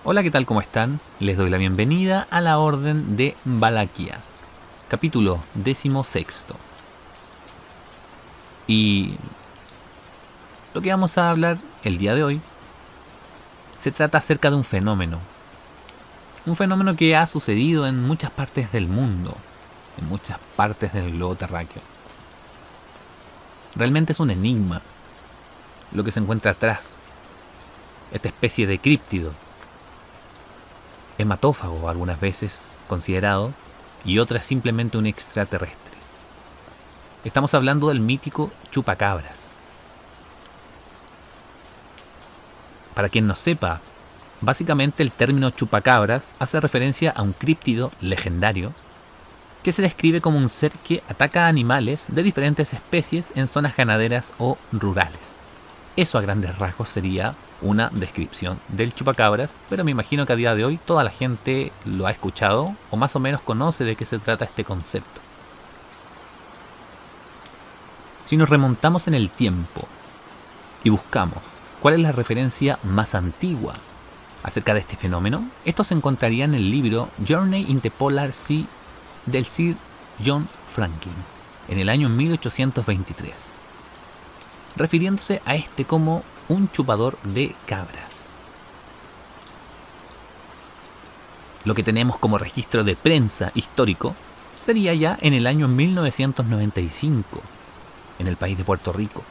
Hola, ¿qué tal? ¿Cómo están? Les doy la bienvenida a la Orden de Valaquia, capítulo 16. Y lo que vamos a hablar el día de hoy se trata acerca de un fenómeno que ha sucedido en muchas partes del mundo, en muchas partes del globo terráqueo. Realmente es un enigma lo que se encuentra atrás, esta especie de críptido, hematófago algunas veces considerado y otras simplemente un extraterrestre. Estamos hablando del mítico chupacabras. Para quien no sepa, básicamente el término chupacabras hace referencia a un críptido legendario que se describe como un ser que ataca a animales de diferentes especies en zonas ganaderas o rurales. Eso a grandes rasgos sería una descripción del chupacabras, pero me imagino que a día de hoy toda la gente lo ha escuchado o más o menos conoce de qué se trata este concepto. Si nos remontamos en el tiempo y buscamos cuál es la referencia más antigua acerca de este fenómeno, esto se encontraría en el libro Journey in the Polar Sea del Sir John Franklin, en el año 1823, refiriéndose a este como un chupador de cabras. Lo que tenemos como registro de prensa histórico sería ya en el año 1995, en el país de Puerto Rico.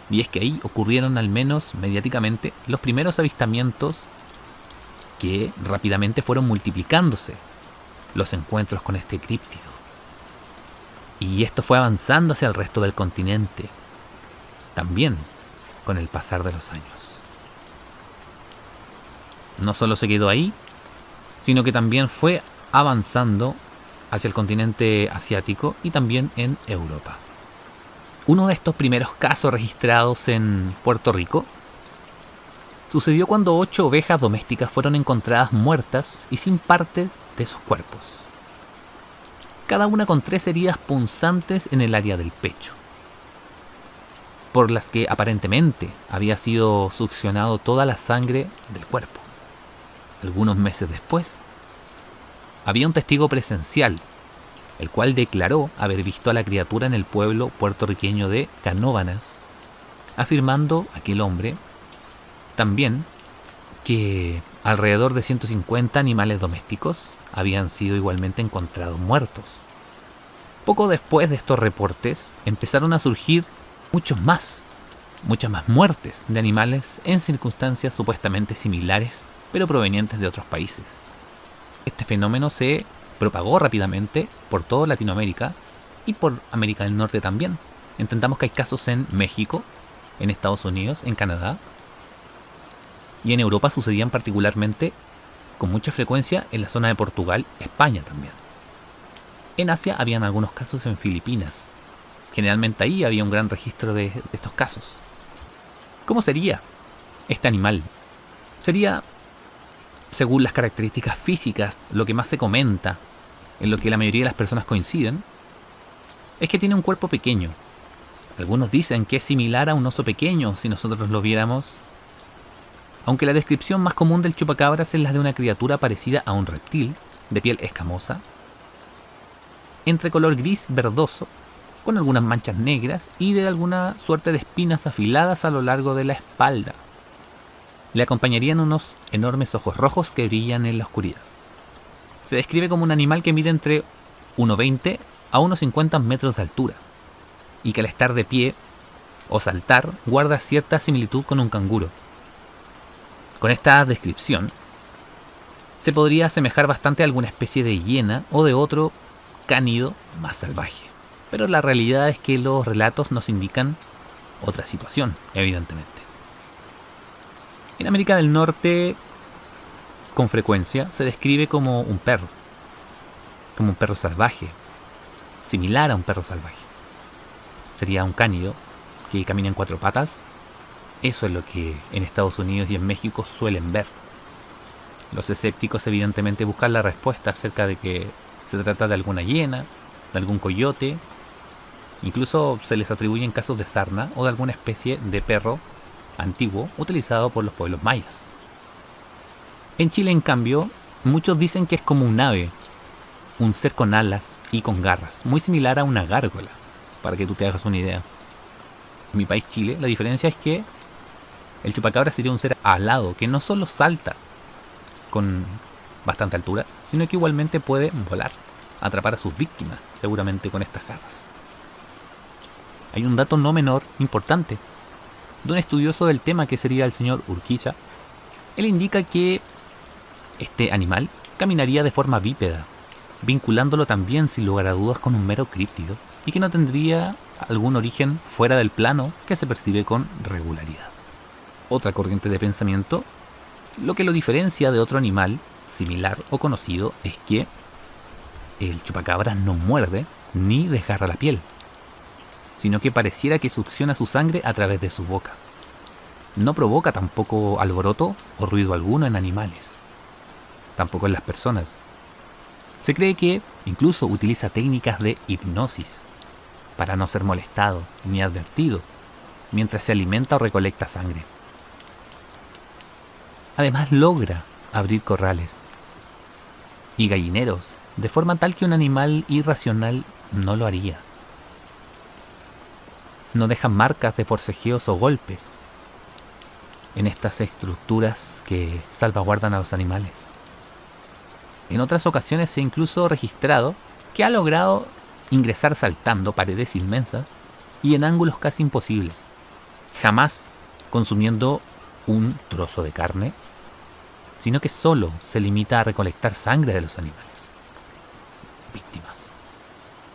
Y es que ahí ocurrieron, al menos mediáticamente, los primeros avistamientos que rápidamente fueron multiplicándose los encuentros con este críptido. Y esto fue avanzando hacia el resto del continente, también con el pasar de los años. No solo se quedó ahí, sino que también fue avanzando hacia el continente asiático y también en Europa. Uno de estos primeros casos registrados en Puerto Rico sucedió cuando 8 ovejas domésticas fueron encontradas muertas y sin parte de sus cuerpos, cada una con 3 heridas punzantes en el área del pecho, por las que aparentemente había sido succionado toda la sangre del cuerpo. Algunos meses después, había un testigo presencial, el cual declaró haber visto a la criatura en el pueblo puertorriqueño de Canóvanas, afirmando aquel hombre también que alrededor de 150 animales domésticos habían sido igualmente encontrados muertos. Poco después de estos reportes empezaron a surgir muchas más muertes de animales en circunstancias supuestamente similares, pero provenientes de otros países. Este fenómeno se propagó rápidamente por toda Latinoamérica y por América del Norte también. Entendamos que hay casos en México, en Estados Unidos, en Canadá, y en Europa sucedían particularmente con mucha frecuencia en la zona de Portugal, España también. En Asia habían algunos casos en Filipinas. Generalmente ahí había un gran registro de estos casos. ¿Cómo sería este animal? Sería, según las características físicas, lo que más se comenta, en lo que la mayoría de las personas coinciden, es que tiene un cuerpo pequeño. Algunos dicen que es similar a un oso pequeño si nosotros lo viéramos, aunque la descripción más común del chupacabras es la de una criatura parecida a un reptil, de piel escamosa, entre color gris verdoso, con algunas manchas negras y de alguna suerte de espinas afiladas a lo largo de la espalda. Le acompañarían unos enormes ojos rojos que brillan en la oscuridad. Se describe como un animal que mide entre 1,20 a unos 50 metros de altura, y que al estar de pie o saltar guarda cierta similitud con un canguro. Con esta descripción, se podría asemejar bastante a alguna especie de hiena o de otro cánido más salvaje. Pero la realidad es que los relatos nos indican otra situación, evidentemente. En América del Norte, con frecuencia, se describe como un perro salvaje, similar a un perro salvaje. Sería un cánido que camina en 4 patas. Eso es lo que en Estados Unidos y en México suelen ver. Los escépticos evidentemente buscan la respuesta acerca de que se trata de alguna hiena, de algún coyote. Incluso se les atribuyen casos de sarna o de alguna especie de perro antiguo utilizado por los pueblos mayas. En Chile, en cambio, muchos dicen que es como un ave, un ser con alas y con garras, muy similar a una gárgola, para que tú te hagas una idea. En mi país, Chile, la diferencia es que el chupacabra sería un ser alado, que no solo salta con bastante altura, sino que igualmente puede volar, atrapar a sus víctimas, seguramente con estas garras. Hay un dato no menor, importante, de un estudioso del tema que sería el señor Urquiza. Él indica que este animal caminaría de forma bípeda, vinculándolo también sin lugar a dudas con un mero críptido, y que no tendría algún origen fuera del plano que se percibe con regularidad. Otra corriente de pensamiento, lo que lo diferencia de otro animal similar o conocido, es que el chupacabra no muerde ni desgarra la piel, sino que pareciera que succiona su sangre a través de su boca. No provoca tampoco alboroto o ruido alguno en animales, tampoco en las personas. Se cree que incluso utiliza técnicas de hipnosis para no ser molestado ni advertido mientras se alimenta o recolecta sangre. Además logra abrir corrales y gallineros de forma tal que un animal irracional no lo haría. No dejan marcas de forcejeos o golpes en estas estructuras que salvaguardan a los animales. En otras ocasiones se ha incluso registrado que ha logrado ingresar saltando paredes inmensas y en ángulos casi imposibles, jamás consumiendo un trozo de carne, sino que solo se limita a recolectar sangre de los animales. Víctimas.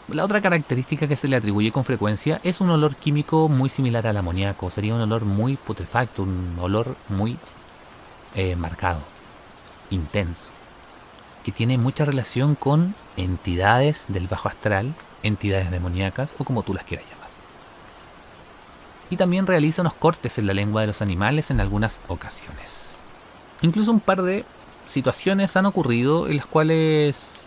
La otra característica que se le atribuye con frecuencia es un olor químico muy similar al amoníaco. Sería un olor muy putrefacto, un olor muy marcado, intenso, que tiene mucha relación con entidades del bajo astral, entidades demoníacas o como tú las quieras llamar. Y también realiza unos cortes en la lengua de los animales en algunas ocasiones. Incluso un par de situaciones han ocurrido en las cuales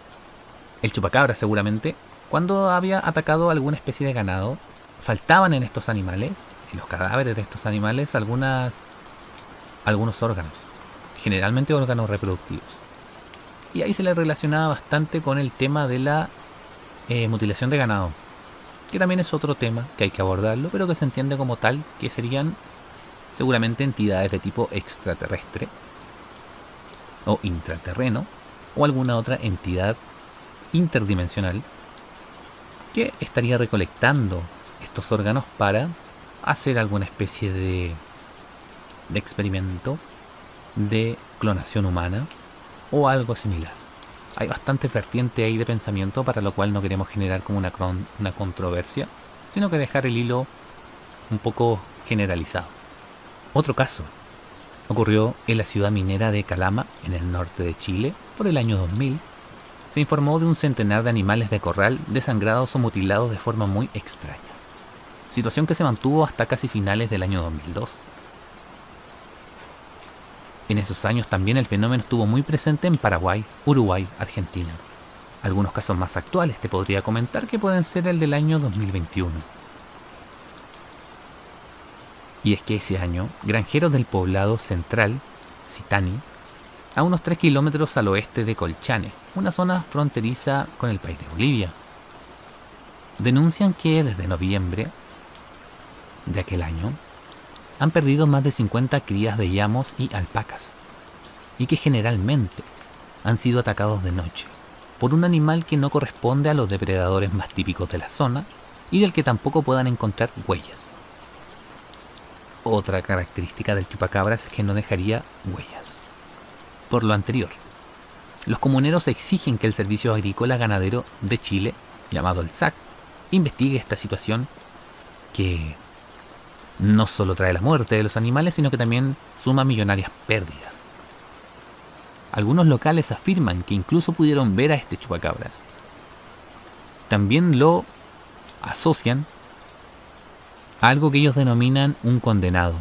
el chupacabra seguramente, cuando había atacado alguna especie de ganado, faltaban en estos animales, en los cadáveres de estos animales, algunos órganos, generalmente órganos reproductivos. Y ahí se le relacionaba bastante con el tema de la mutilación de ganado, que también es otro tema que hay que abordarlo, pero que se entiende como tal, que serían seguramente entidades de tipo extraterrestre o intraterreno o alguna otra entidad interdimensional que estaría recolectando estos órganos para hacer alguna especie de experimento de clonación humana o algo similar. Hay bastante vertiente ahí de pensamiento, para lo cual no queremos generar como una controversia, sino que dejar el hilo un poco generalizado. Otro caso ocurrió en la ciudad minera de Calama, en el norte de Chile, por el año 2000. Se informó de un centenar de animales de corral desangrados o mutilados de forma muy extraña, situación que se mantuvo hasta casi finales del año 2002. En esos años también el fenómeno estuvo muy presente en Paraguay, Uruguay, Argentina. Algunos casos más actuales te podría comentar que pueden ser el del año 2021. Y es que ese año, granjeros del poblado central, Citani, a unos 3 kilómetros al oeste de Colchane, una zona fronteriza con el país de Bolivia, denuncian que desde noviembre de aquel año han perdido más de 50 crías de llamos y alpacas, y que generalmente han sido atacados de noche por un animal que no corresponde a los depredadores más típicos de la zona y del que tampoco puedan encontrar huellas. Otra característica del chupacabras es que no dejaría huellas. Por lo anterior, los comuneros exigen que el Servicio Agrícola Ganadero de Chile, llamado el SAC, investigue esta situación que no solo trae la muerte de los animales, sino que también suma millonarias pérdidas. Algunos locales afirman que incluso pudieron ver a este chupacabras. También lo asocian a algo que ellos denominan un condenado,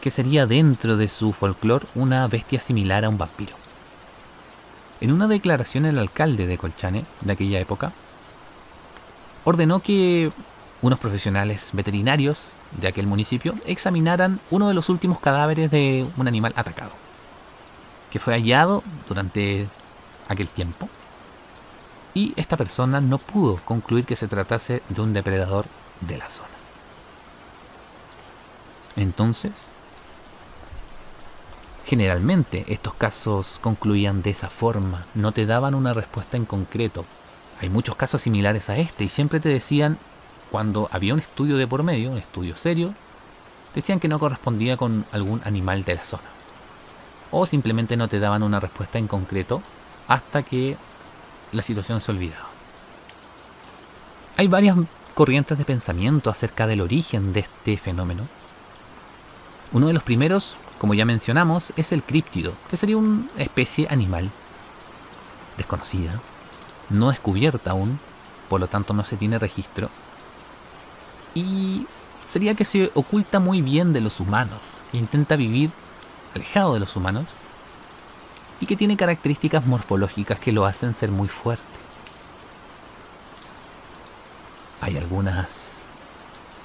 que sería dentro de su folclore una bestia similar a un vampiro. En una declaración, el alcalde de Colchane de aquella época ordenó que unos profesionales veterinarios de aquel municipio examinaran uno de los últimos cadáveres de un animal atacado, que fue hallado durante aquel tiempo. Y esta persona no pudo concluir que se tratase de un depredador de la zona. Entonces, generalmente estos casos concluían de esa forma, no te daban una respuesta en concreto. Hay muchos casos similares a este y siempre te decían, cuando había un estudio de por medio, un estudio serio, decían que no correspondía con algún animal de la zona. O simplemente no te daban una respuesta en concreto hasta que la situación se olvidaba. Hay varias corrientes de pensamiento acerca del origen de este fenómeno. Uno de los primeros, como ya mencionamos, es el críptido, que sería una especie animal desconocida, no descubierta aún, por lo tanto no se tiene registro, y sería que se oculta muy bien de los humanos, intenta vivir alejado de los humanos, y que tiene características morfológicas que lo hacen ser muy fuerte. Hay algunas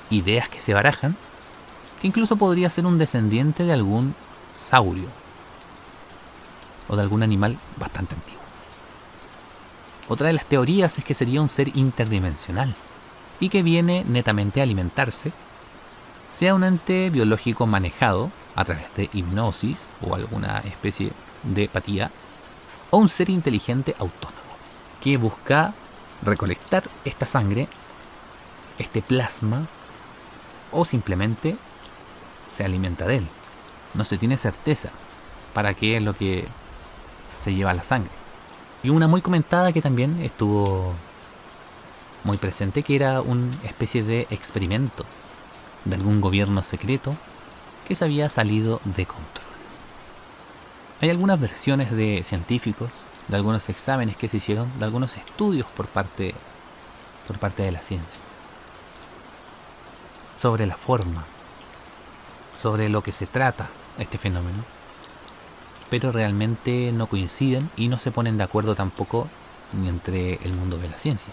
ideas que se barajan, que incluso podría ser un descendiente de algún saurio, o de algún animal bastante antiguo. Otra de las teorías es que sería un ser interdimensional, y que viene netamente a alimentarse, sea un ente biológico manejado a través de hipnosis o alguna especie de empatía, o un ser inteligente autónomo, que busca recolectar esta sangre, este plasma, o simplemente se alimenta de él. No se tiene certeza para qué es lo que se lleva la sangre. Y una muy comentada que también estuvo muy presente, que era una especie de experimento de algún gobierno secreto que se había salido de control. Hay algunas versiones de científicos, de algunos exámenes que se hicieron, de algunos estudios por parte de la ciencia, sobre la forma, sobre lo que se trata este fenómeno, pero realmente no coinciden y no se ponen de acuerdo tampoco ni entre el mundo de la ciencia,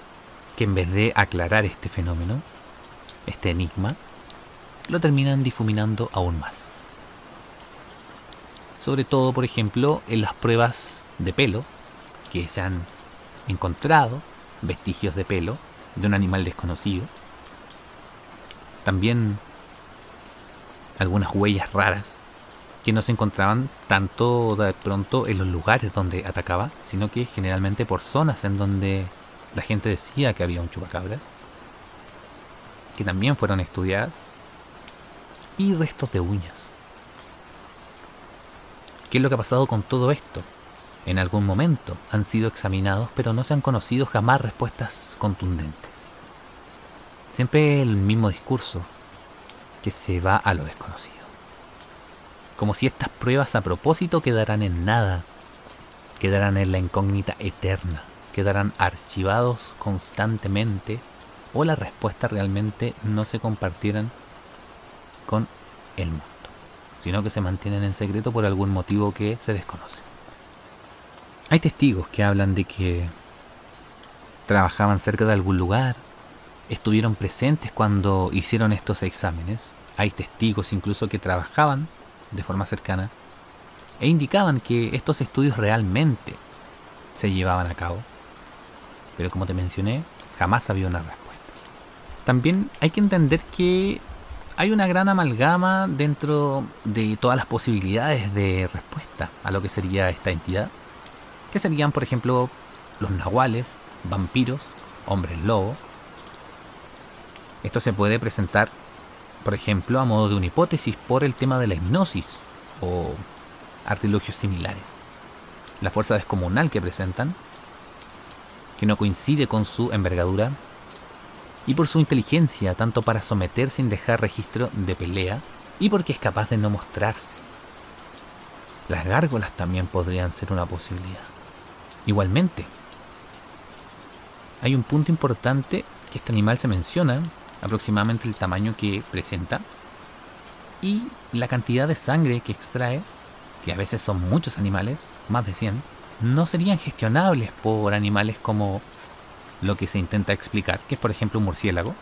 que en vez de aclarar este fenómeno, este enigma, lo terminan difuminando aún más. Sobre todo, por ejemplo, en las pruebas de pelo, que se han encontrado vestigios de pelo de un animal desconocido. También algunas huellas raras que no se encontraban tanto de pronto en los lugares donde atacaba, sino que generalmente por zonas en donde la gente decía que había un chupacabras, que también fueron estudiadas, y restos de uñas. ¿Qué es lo que ha pasado con todo esto? En algún momento han sido examinados, pero no se han conocido jamás respuestas contundentes. Siempre el mismo discurso, que se va a lo desconocido. Como si estas pruebas a propósito quedaran en nada, quedaran en la incógnita eterna, quedaran archivados constantemente, o las respuestas realmente no se compartieran con el mundo, sino que se mantienen en secreto por algún motivo que se desconoce. Hay testigos que hablan de que trabajaban cerca de algún lugar, estuvieron presentes cuando hicieron estos exámenes. Hay testigos incluso que trabajaban de forma cercana e indicaban que estos estudios realmente se llevaban a cabo, pero como te mencioné, jamás había una respuesta. También hay que entender que hay una gran amalgama dentro de todas las posibilidades de respuesta a lo que sería esta entidad, que serían, por ejemplo, los nahuales, vampiros, hombres lobo. Esto se puede presentar, por ejemplo, a modo de una hipótesis por el tema de la hipnosis o artilugios similares. La fuerza descomunal que presentan, que no coincide con su envergadura, y por su inteligencia, tanto para someter sin dejar registro de pelea, y porque es capaz de no mostrarse. Las gárgolas también podrían ser una posibilidad. Igualmente, hay un punto importante, que este animal se menciona, aproximadamente el tamaño que presenta, y la cantidad de sangre que extrae, que a veces son muchos animales, más de 100, no serían gestionables por animales como lo que se intenta explicar, que es por ejemplo un murciélago,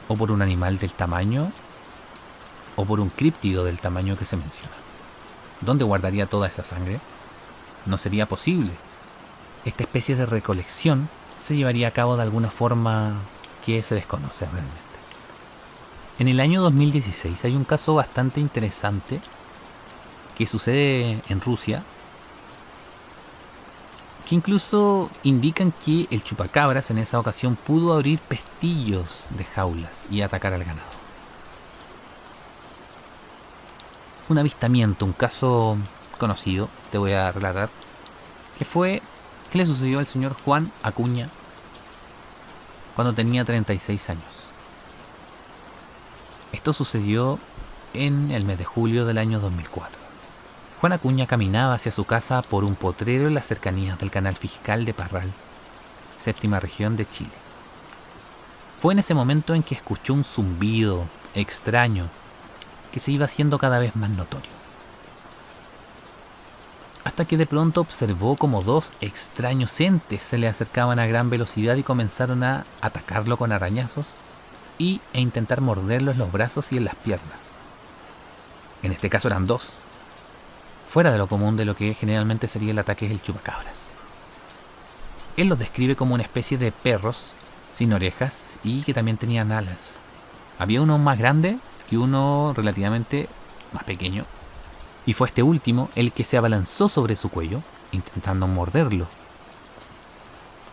o por un animal del tamaño, o por un críptido del tamaño que se menciona. ¿Dónde guardaría toda esa sangre? No sería posible. Esta especie de recolección se llevaría a cabo de alguna forma que se desconoce realmente. En el año 2016 hay un caso bastante interesante que sucede en Rusia, que incluso indican que el chupacabras en esa ocasión pudo abrir pestillos de jaulas y atacar al ganado. Un avistamiento, un caso conocido, te voy a relatar, que le sucedió al señor Juan Acuña cuando tenía 36 años. Esto sucedió en el mes de julio del año 2004. Juan Acuña caminaba hacia su casa por un potrero en las cercanías del canal Fiscal de Parral, séptima región de Chile. Fue en ese momento en que escuchó un zumbido extraño que se iba haciendo cada vez más notorio. Hasta que de pronto observó como dos extraños entes se le acercaban a gran velocidad y comenzaron a atacarlo con arañazos e intentar morderlo en los brazos y en las piernas. En este caso eran dos, fuera de lo común de lo que generalmente sería el ataque del chupacabras. Él los describe como una especie de perros sin orejas y que también tenían alas. Había uno más grande y uno relativamente más pequeño, y fue este último el que se abalanzó sobre su cuello intentando morderlo,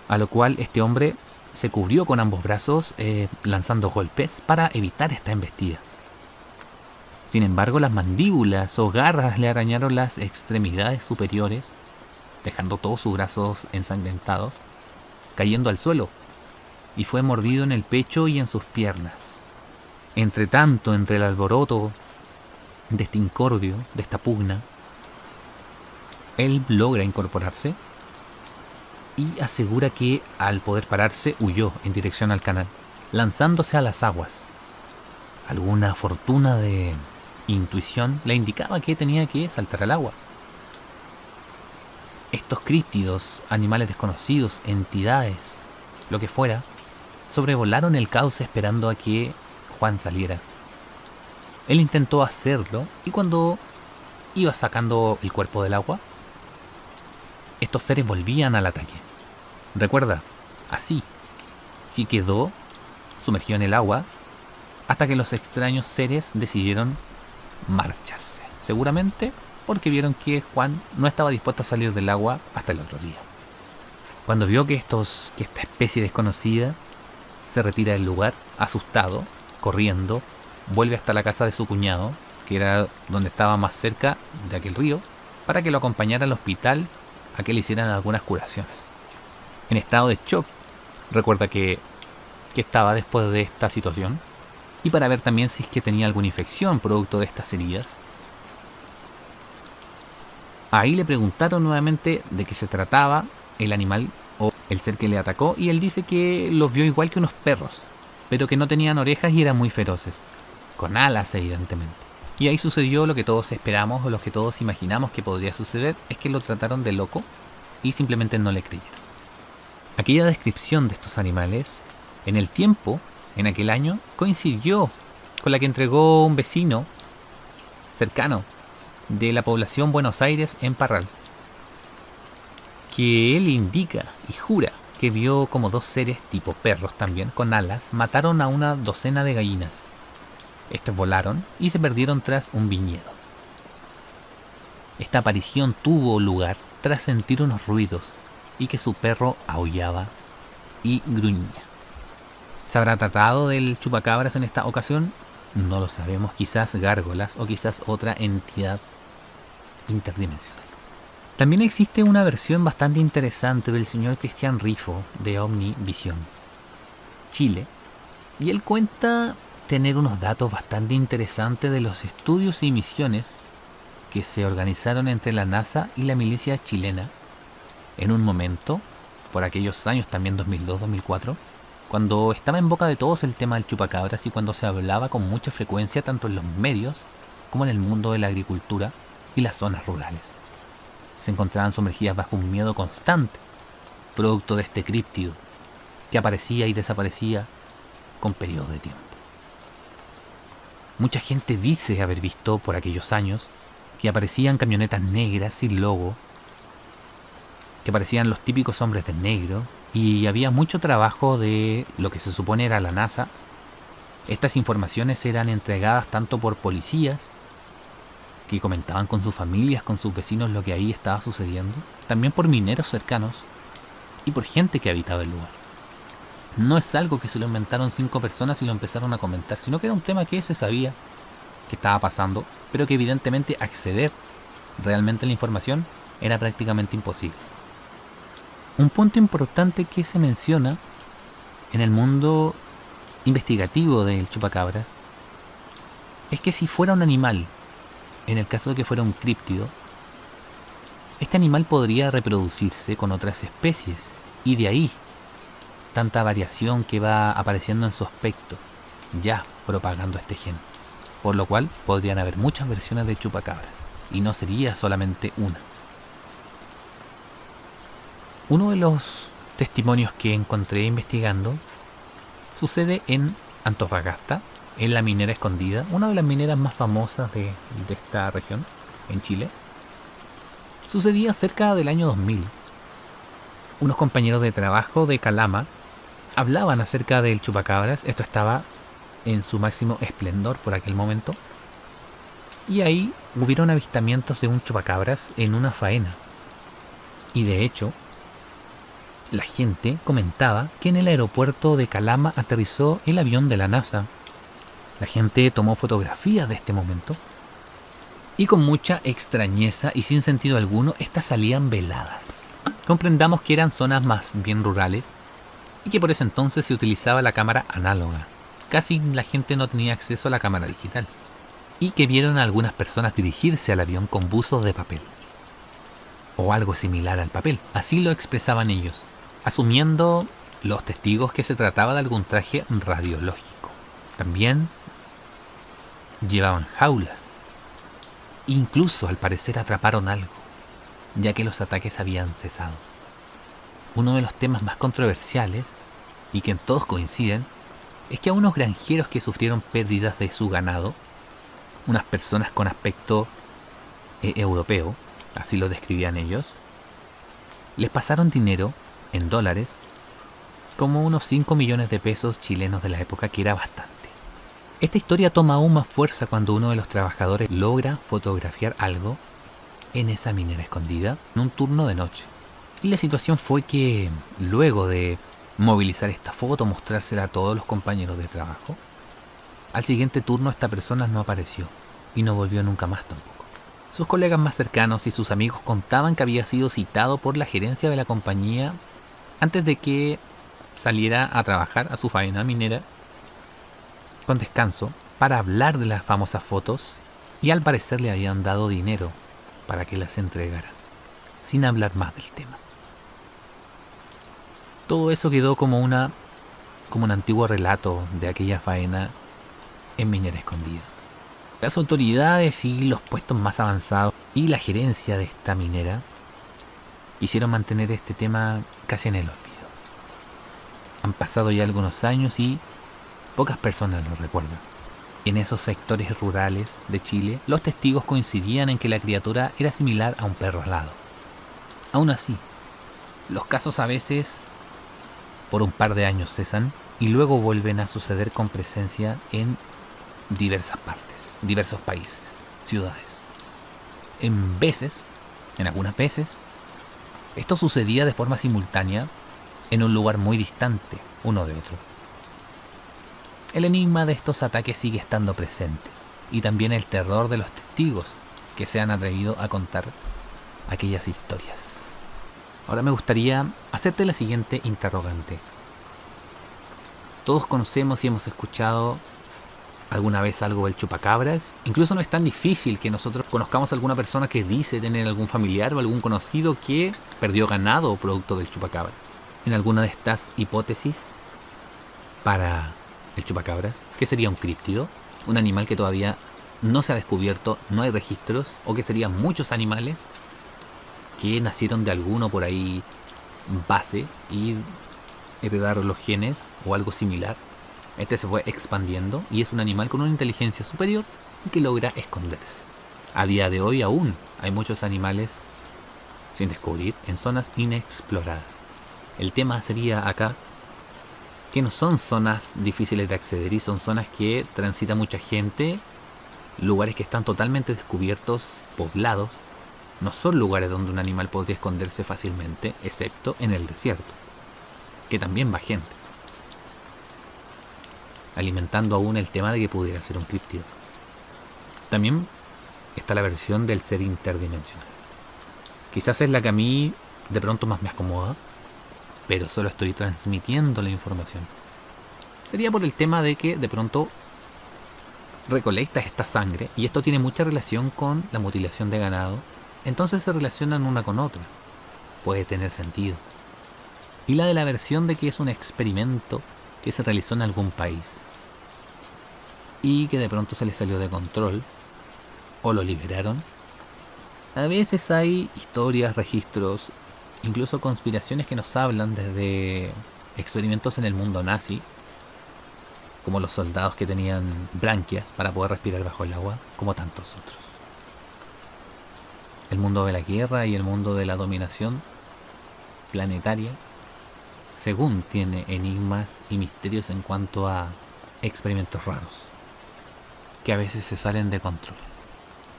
a lo cual este hombre se cubrió con ambos brazos lanzando golpes para evitar esta embestida. Sin embargo, las mandíbulas o garras le arañaron las extremidades superiores, dejando todos sus brazos ensangrentados, cayendo al suelo, y fue mordido en el pecho y en sus piernas. Entre tanto, entre el alboroto de este incordio, de esta pugna, él logra incorporarse y asegura que al poder pararse huyó en dirección al canal, lanzándose a las aguas. Alguna fortuna de intuición le indicaba que tenía que saltar al agua. Estos críptidos, animales desconocidos, entidades, lo que fuera, sobrevolaron el cauce esperando a que Juan saliera. Él intentó hacerlo y cuando iba sacando el cuerpo del agua, estos seres volvían al ataque. Recuerda, así, y quedó sumergido en el agua hasta que los extraños seres decidieron marcharse. Seguramente porque vieron que Juan no estaba dispuesto a salir del agua hasta el otro día. Cuando vio que esta especie desconocida se retira del lugar, asustado, corriendo, vuelve hasta la casa de su cuñado, que era donde estaba más cerca de aquel río, para que lo acompañara al hospital a que le hicieran algunas curaciones. En estado de shock, recuerda que estaba después de esta situación, y para ver también si es que tenía alguna infección producto de estas heridas. Ahí le preguntaron nuevamente de qué se trataba el animal o el ser que le atacó, y él dice que los vio igual que unos perros, pero que no tenían orejas y eran muy feroces, con alas evidentemente. Y ahí sucedió lo que todos esperamos o lo que todos imaginamos que podría suceder, es que lo trataron de loco y simplemente no le creyeron. Aquella descripción de estos animales, en el tiempo, en aquel año, coincidió con la que entregó un vecino cercano de la población Buenos Aires en Parral, que él indica y jura que vio como dos seres tipo perros también, con alas, mataron a una docena de gallinas. Estos volaron y se perdieron tras un viñedo. Esta aparición tuvo lugar tras sentir unos ruidos y que su perro aullaba y gruñía. ¿Se habrá tratado del chupacabras en esta ocasión? No lo sabemos, quizás gárgolas o quizás otra entidad interdimensional. También existe una versión bastante interesante del señor Cristian Rifo de Omnivisión Chile, y él cuenta tener unos datos bastante interesantes de los estudios y misiones que se organizaron entre la NASA y la milicia chilena en un momento, por aquellos años también 2002-2004, cuando estaba en boca de todos el tema del chupacabras y cuando se hablaba con mucha frecuencia tanto en los medios como en el mundo de la agricultura y las zonas rurales. Se encontraban sumergidas bajo un miedo constante, producto de este críptido que aparecía y desaparecía con periodos de tiempo. Mucha gente dice haber visto por aquellos años que aparecían camionetas negras sin logo, que parecían los típicos hombres de negro, y había mucho trabajo de lo que se supone era la NASA. Estas informaciones eran entregadas tanto por policías, que comentaban con sus familias, con sus vecinos lo que ahí estaba sucediendo, también por mineros cercanos y por gente que habitaba el lugar. No es algo que se lo inventaron 5 personas y lo empezaron a comentar, sino que era un tema que se sabía que estaba pasando, pero que evidentemente acceder realmente a la información era prácticamente imposible. Un punto importante que se menciona en el mundo investigativo del chupacabras es que si fuera un animal, en el caso de que fuera un críptido, este animal podría reproducirse con otras especies, y de ahí tanta variación que va apareciendo en su aspecto, ya propagando este gen. Por lo cual podrían haber muchas versiones de chupacabras, y no sería solamente una. Uno de los testimonios que encontré investigando sucede en Antofagasta, en la Minera Escondida, una de las mineras más famosas de esta región, en Chile. Sucedía cerca del año 2000. Unos compañeros de trabajo de Calama hablaban acerca del chupacabras. Esto estaba en su máximo esplendor por aquel momento. Y ahí hubieron avistamientos de un chupacabras en una faena. Y de hecho, la gente comentaba que en el aeropuerto de Calama aterrizó el avión de la NASA. La gente tomó fotografías de este momento. Y con mucha extrañeza y sin sentido alguno, estas salían veladas. Comprendamos que eran zonas más bien rurales y que por ese entonces se utilizaba la cámara análoga. Casi la gente no tenía acceso a la cámara digital. Y que vieron a algunas personas dirigirse al avión con buzos de papel. O algo similar al papel. Así lo expresaban ellos, asumiendo los testigos que se trataba de algún traje radiológico. También llevaban jaulas. Incluso al parecer atraparon algo, ya que los ataques habían cesado. Uno de los temas más controversiales, y que en todos coinciden, es que a unos granjeros que sufrieron pérdidas de su ganado, unas personas con aspecto europeo, así lo describían ellos, les pasaron dinero en dólares, como unos 5 millones de pesos chilenos de la época, que era bastante. Esta historia toma aún más fuerza cuando uno de los trabajadores logra fotografiar algo en esa minera escondida en un turno de noche. Y la situación fue que, luego de movilizar esta foto, mostrársela a todos los compañeros de trabajo, al siguiente turno esta persona no apareció y no volvió nunca más tampoco. Sus colegas más cercanos y sus amigos contaban que había sido citado por la gerencia de la compañía antes de que saliera a trabajar a su faena minera con descanso para hablar de las famosas fotos, y al parecer le habían dado dinero para que las entregara, sin hablar más del tema. Todo eso quedó como un antiguo relato de aquella faena en Minera Escondida. Las autoridades y los puestos más avanzados y la gerencia de esta minera quisieron mantener este tema casi en el olvido. Han pasado ya algunos años y pocas personas lo recuerdan. En esos sectores rurales de Chile, los testigos coincidían en que la criatura era similar a un perro alado. Aún así, los casos a veces por un par de años cesan y luego vuelven a suceder con presencia en diversas partes, diversos países, ciudades. En algunas veces, esto sucedía de forma simultánea en un lugar muy distante uno de otro. El enigma de estos ataques sigue estando presente, y también el terror de los testigos que se han atrevido a contar aquellas historias. Ahora me gustaría hacerte la siguiente interrogante. Todos conocemos y hemos escuchado alguna vez algo del chupacabras. Incluso no es tan difícil que nosotros conozcamos a alguna persona que dice tener algún familiar o algún conocido que perdió ganado producto del chupacabras. En alguna de estas hipótesis, para el chupacabras, ¿qué sería un críptido? Un animal que todavía no se ha descubierto, no hay registros, o que serían muchos animales que nacieron de alguno por ahí base y heredaron los genes o algo similar. Este se fue expandiendo y es un animal con una inteligencia superior y que logra esconderse. A día de hoy aún hay muchos animales sin descubrir en zonas inexploradas. El tema sería acá que no son zonas difíciles de acceder y son zonas que transita mucha gente, lugares que están totalmente descubiertos, poblados. No son lugares donde un animal podría esconderse fácilmente, excepto en el desierto, que también va gente, alimentando aún el tema de que pudiera ser un críptido. También está la versión del ser interdimensional. Quizás es la que a mí de pronto más me acomoda, pero solo estoy transmitiendo la información. Sería por el tema de que de pronto recolectas esta sangre, y esto tiene mucha relación con la mutilación de ganado, entonces se relacionan una con otra. Puede tener sentido. Y la de la versión de que es un experimento que se realizó en algún país y que de pronto se le salió de control o lo liberaron. A veces hay historias, registros, incluso conspiraciones que nos hablan desde experimentos en el mundo nazi, como los soldados que tenían branquias para poder respirar bajo el agua, como tantos otros. El mundo de la guerra y el mundo de la dominación planetaria, según tiene enigmas y misterios en cuanto a experimentos raros, que a veces se salen de control.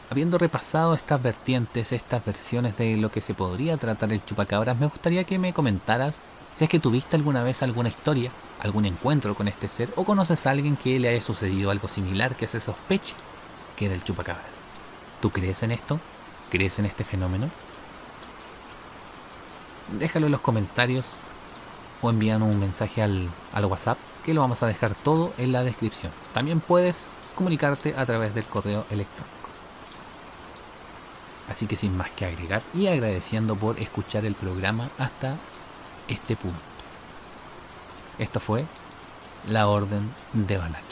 Habiendo repasado estas vertientes, estas versiones de lo que se podría tratar el chupacabras, me gustaría que me comentaras si es que tuviste alguna vez alguna historia, algún encuentro con este ser, o conoces a alguien que le haya sucedido algo similar que se sospeche que era el chupacabras. ¿Tú crees en esto? ¿Crees en este fenómeno? Déjalo en los comentarios o envíanos un mensaje al WhatsApp, que lo vamos a dejar todo en la descripción. También puedes comunicarte a través del correo electrónico. Así que sin más que agregar y agradeciendo por escuchar el programa hasta este punto. Esto fue La Orden de Banach.